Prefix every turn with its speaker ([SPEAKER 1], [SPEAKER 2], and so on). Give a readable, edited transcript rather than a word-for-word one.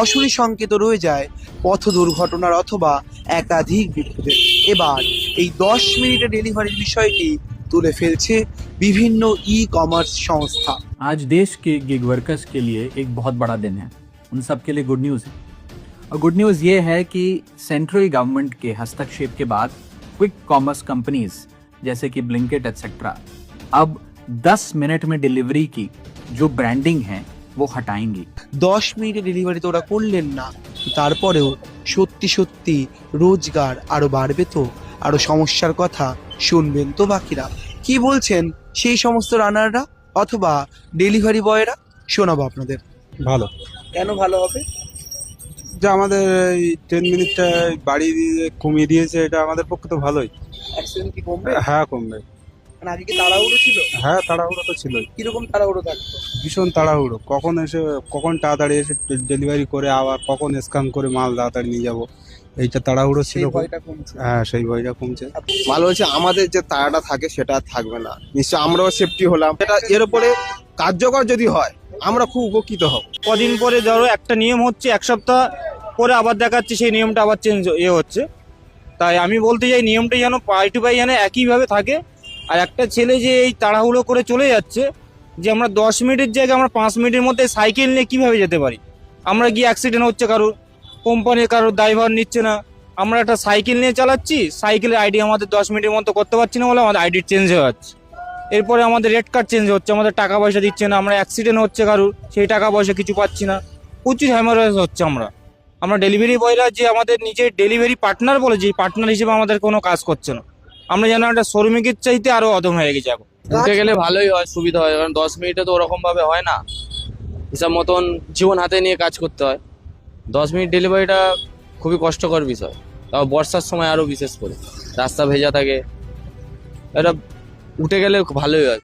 [SPEAKER 1] অশনি সংকেত রয়ে যায় পথ দুর্ঘটনার অথবা একাধিক বিপদের। এবার এই 10 মিনিটে ডেলিভারির বিষয়টি তুলে ফেলছে বিভিন্ন ই কমার্স সংস্থা।
[SPEAKER 2] आज देश के गिग वर्कर्स के लिए एक बहुत बड़ा दिन है। उन सब के लिए गुड न्यूज़ है। और गुड न्यूज़ ये है कि सेंट्रल गवर्नमेंट के हस्तक्षेप के बाद क्विक कॉमर्स कंपनीज जैसे कि ब्लिंकिट एटसेट्रा अब 10 मिनट में डिलीवरी की जो ब्रांडिंग है वो हटाएंगी।
[SPEAKER 1] 10 মিনিটে ডেলিভারি তো ওরা করলেন না, তারপরেও সত্যি সত্যি রোজগার আরো বাড়বে তো? আরো সমস্যার কথা শুনবেন তো বাকিরা কি বলছেন সেই সমস্ত রানাররা অথবা ডেলিভারি বয়রা, শোনাবো আপনাদের।
[SPEAKER 3] ভালো।
[SPEAKER 1] কেন ভালো হবে?
[SPEAKER 3] যে আমাদের এই 10 মিনিটটা বাড়িয়ে দিয়ে কমিয়ে দিয়েছে, এটা আমাদের পক্ষে তো ভালোই।
[SPEAKER 1] অ্যাক্সিডেন্ট কি কমবে?
[SPEAKER 3] হ্যাঁ, কমবে।
[SPEAKER 1] মানে আগে কি তাড়াহুড়ো ছিল?
[SPEAKER 3] হ্যাঁ, তাড়াহুড়ো তো ছিলই,
[SPEAKER 1] কিরকম তাড়াহুড়ো থাকতো?
[SPEAKER 3] ভীষণ তাড়াহুড়ো। কখন তাড়াতাড়ি এসে ডেলিভারি করে আবার কখন স্ক্যান করে মাল তাড়াতাড়ি নিয়ে যাবো, এইটা তাড়াহুড়ো ছিল।
[SPEAKER 1] সেই ভয়টা কমছে।
[SPEAKER 3] হ্যাঁ, সেই ভয়টা কমছে।
[SPEAKER 4] ভালো হচ্ছে, আমাদের যে তাড়াটা থাকে সেটা আর থাকবে না, নিশ্চয় আমরাও সেফটি হলাম। এটা এর উপরে কার্যকর যদি হয় আমরা খুব উপকৃত হব।
[SPEAKER 5] কদিন পরে ধরো একটা নিয়ম হচ্ছে, এক সপ্তাহ পরে আবার দেখাচ্ছে সেই নিয়মটা আবার চেঞ্জ হচ্ছে। তাই আমি বলতে চাই নিয়মটা যেন পাই টু পাই যেন একইভাবে থাকে। আর একটা ছেলে যে এই তাড়াহুড়ো করে চলে যাচ্ছে, যে আমরা 10 মিনিটের জায়গায় আমরা 5 মিনিটের মধ্যে সাইকেল নিয়ে কিভাবে যেতে পারি। আমরা গিয়ে অ্যাক্সিডেন্ট হচ্ছে, কারোর কোম্পানির কারোর ড্রাইভার নিচ্ছে না, আমরা একটা সাইকেল নিয়ে চালাচ্ছি, সাইকেলের আইডি আমাদের 10 মিনিটের মধ্যে করতে পারছি না বলে আমাদের আইডি চেঞ্জ হয়ে যাচ্ছে। এরপরে আমাদের রেড কার্ড চেঞ্জ হচ্ছে, আমাদের টাকা পয়সা দিচ্ছে না, আমরা অ্যাক্সিডেন্ট হচ্ছে কারোর, সেই টাকা পয়সা কিছু পাচ্ছি না, প্রচুর হ্যামারেজ হচ্ছে। আমরা ডেলিভারি বয়রা যে আমাদের নিজের ডেলিভারি পার্টনার বলে, যে পার্টনার হিসেবে আমাদের কোনো কাজ করছে না। আমরা যেন একটা শ্রমিকের চাইতে আরো অদম হয়ে গেছি এখন।
[SPEAKER 6] উঠে গেলে ভালোই হয়, সুবিধা হয়, কারণ 10 মিনিটে তো ওরকম ভাবে হয় না, হিসাব মতন জীবন হাতে নিয়ে কাজ করতে হয়। 10 মিনিট ডেলিভারিটা খুবই কষ্টকর বিষয়, তাও বর্ষার সময় আরো বিশেষ করে রাস্তা ভেজা থাকে। এটা উঠে গেলে ভালোই হয়।